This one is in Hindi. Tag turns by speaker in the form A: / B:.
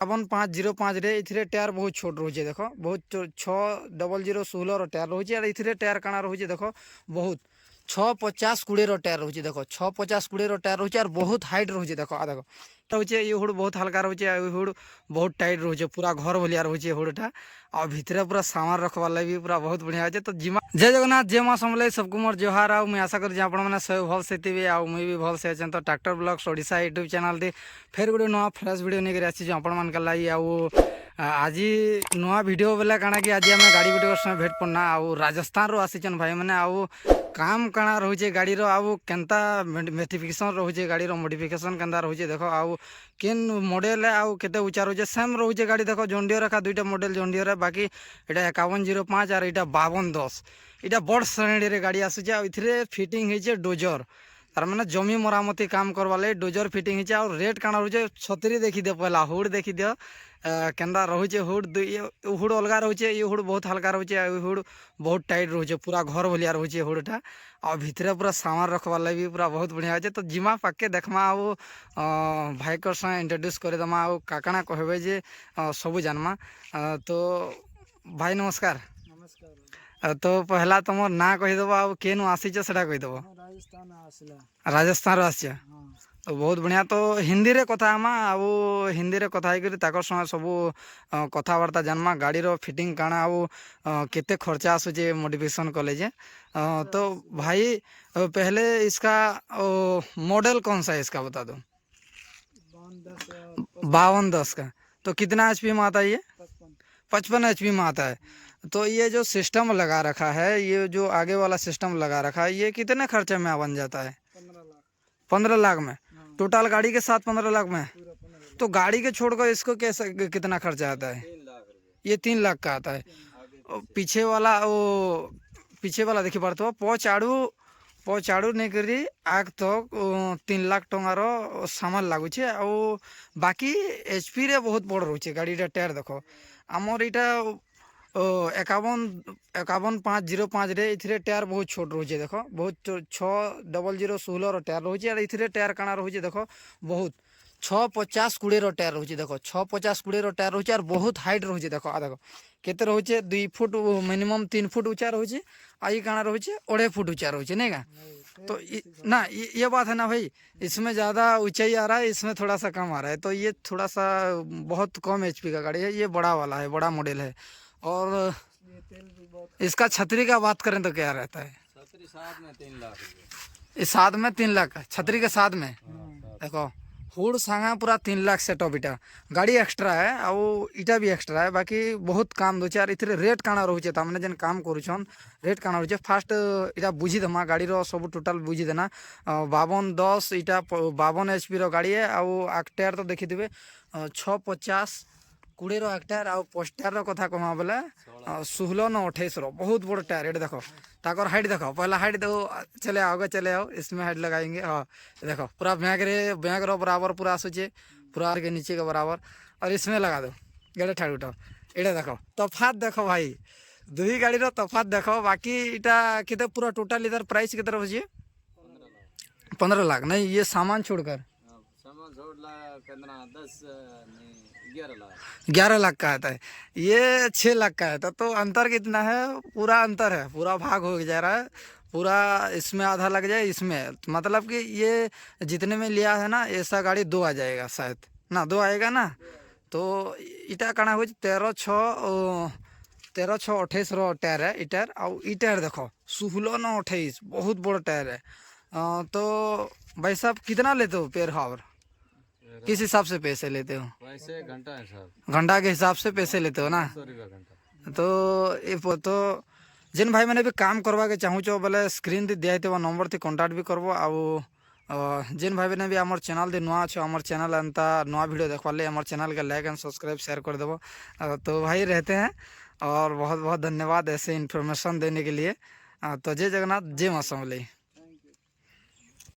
A: 5105 रे इथिरे टायर बहुत छोट रोचे देखो बहुत 6016 रो टायर रोचे और इथिरे टायर काना रोचे देखो बहुत 650-20 रो टायर रोचे देखो 650-20 रो टायर रोचे और बहुत हाइट रोचे देखो आ देखो रोचे ये हुड बहुत हल्का रोचे आ हुड बहुत टाइट रोचे पूरा घर भलिया रोचे हुडटा और भितरे पूरा सामान रखवार लगी पूरा बहुत बढ़िया होचे। तो जिमा जय जगन्नाथ जय मां समले सबको मोर जोहार आ मैं आशा कर जे आपण माने सब भल से थिबे आ मुई भी भल से अछन। तो tractor blogs Odisha YouTube channel दे फेर गुडे नवा फ्रेश वीडियो नेकर आसी जे आपण मान कलाई आ आज नुआ वीडियो बेला काना कि आज आम गाड़ी गुटे समय भेट पड़ना आउ राजस्थान रो आसीचन भाई मैंने आउ काम काना रोचे गाड़ी रो आउ केनता मेटिफिकेशन रोचे गाड़ी रो मॉडिफिकेशन केनता रोचे देखो आउ केन मॉडल है आउ केते ऊंचा रोचे सेम रोचे गाड़ी देखो जॉन्डियर का दुईटा मॉडल जॉन्डियर है बाकी एटा 5105 और एटा 5210 एटा बड़ श्रेणी रे गाड़ी आसुचे आ इथरे फिटिंग हेचे डोजर तार माने जमी मरामती काम करवा ले डोजर फिटिंग हेचे और रेट काना रोचे छतरी देखी दे पहला हुड देखी दियो केंदा रोचे हुड हुड अलगा रोचे ये हुड बहुत हल्का रोचे हुड बहुत टाइट रोचे पूरा घर भलिया रोचे हुडटा और भितरे पूरा सामान रखवार लगी पूरा बहुत बढ़िया होचे। तो जिमा पाके देखमा आउ भाई कर संगे इंट्रोड्यूस कर दमा आउ काकाना कहबे जे सब जानमा। तो भाई नमस्कार। तो पहला तुम ना कहीदेव आ केनु आसीच सेटा कहीदेव। राजस्थान आसी तो बहुत बढ़िया। तो हिंदी रे कथा आमा आउ हिंदी रे कथा होकर ताकर संगे सब कथबार्ता जानमा गाड़ी रो फिटिंग काना आउ केते खर्चा आसुचे मॉडिफिकेशन कॉलेज। तो भाई पहले इसका मॉडल कौन सा है इसका बता दो। 5210 का। तो कितना एचपी में आता है ये? 55 एचपी में आता है। तो ये जो सिस्टम लगा रखा है ये जो आगे वाला सिस्टम लगा रखा है ये कितने खर्चे में बन जाता है? 15 लाख में टोटल गाड़ी के साथ 15 लाख में। तो गाड़ी के छोड़कर इसको कैसे कितना खर्चा आता है? ये 3 लाख का आता है। पीछे वाला देखिए पड़ता है पचाड़ू नहीं करी आग तो 3 लाख टंकार सामान लगुचे आ बाकी एचपी रे बहुत बड़ रोचे गाड़ी टायर देखो आमर इटा 5105 रे इथिरे टायर बहुत छोट रोचे देखो बहुत 6016 रो टायर रोचे और इथिरे टायर काना रोचे देखो बहुत 650-20 रो टायर रोचे देखो 650-20 रो टायर रोचे और बहुत हाइट रोचे देखो आ देखो केते रोचे 2 फुट मिनिमम 3 फुट ऊंचा रोचे आई काना रोचे 2.5 फुट ऊंचा रोचे नहीं का। तो ना ये बात है ना भाई इसमें ज़्यादा ऊंचाई आ रहा है इसमें थोड़ा सा कम आ रहा है। तो ये थोड़ा सा बहुत कम एचपी का गाड़ी है ये बड़ा वाला है बड़ा मॉडल है। और इसका छतरी का बात करें तो क्या रहता है? छतरी साथ में 3 लाख इस साथ में 3 लाख छतरी के साथ में देखो हुड सांगा पूरा 3 लाख सेटअप इटा गाड़ी एक्स्ट्रा है और इटा भी एक्स्ट्रा है बाकी बहुत काम दोचे और इथरे रेट काना रोचे तामने जेन काम करूछन रेट काना रोचे फास्ट इटा बुझी देमा गाड़ी रो सब टोटल बुझी देना 5210 इटा 52 एचपी रो गाड़ी है और आक्टायर तो देखी दिबे 650-20 रो आक्टायर और पोस्टर रो कथा कहमा बोले 16-28 रो बहुत बड़ टायर ये देखो ताकर हाइट देखो पहला हाइट देखो चले आओगे चले आओ इसमें हाइट लगाएंगे। हाँ देखो पूरा बैग रो बराबर पूरा आसुचे पूरा के नीचे के बराबर और इसमें लगा दो गेड़े ठाड़ उठाओ ये देखो तफात देखो भाई दुई गाड़ी रो तफात देखो बाकी इटा कितने पूरा टोटल इधर प्राइस कितना बचिए 15 लाख नहीं ये सामान छोड़कर 11 लाख का आता है ये 6 लाख का है। तो अंतर कितना है? पूरा अंतर है पूरा भाग हो जा रहा है पूरा इसमें आधा लग जाए इसमें मतलब कि ये जितने में लिया है ना ऐसा गाड़ी 2 आ जाएगा शायद ना 2 आएगा ना। तो इटा काना हो 13-6-28 रो टायर है इटायर और ई टायर देखो 16-28 बहुत बड़ा टायर है। तो भाई साहब कितना लेते हो पेयर हावर किस हिसाब से पैसे लेते हो? वैसे घंटा के हिसाब से पैसे लेते हो ना। तो ये तो जिन भाई मैंने भी काम करवा के चाहूँ बोले स्क्रीन दी दिया तो नंबर थी कांटेक्ट भी करबो आ जिन भाई ने भी आमर चैनल दे नुआ अच्छो आमर चैनल अंता नुआ वीडियो देखवा ले आमर चैनल के लाइक एंड सब्सक्राइब शेयर कर देवो। तो भाई रहते हैं और बहुत बहुत धन्यवाद ऐसे इन्फॉर्मेशन देने के लिए। तो जय जगन्नाथ जय मां समले।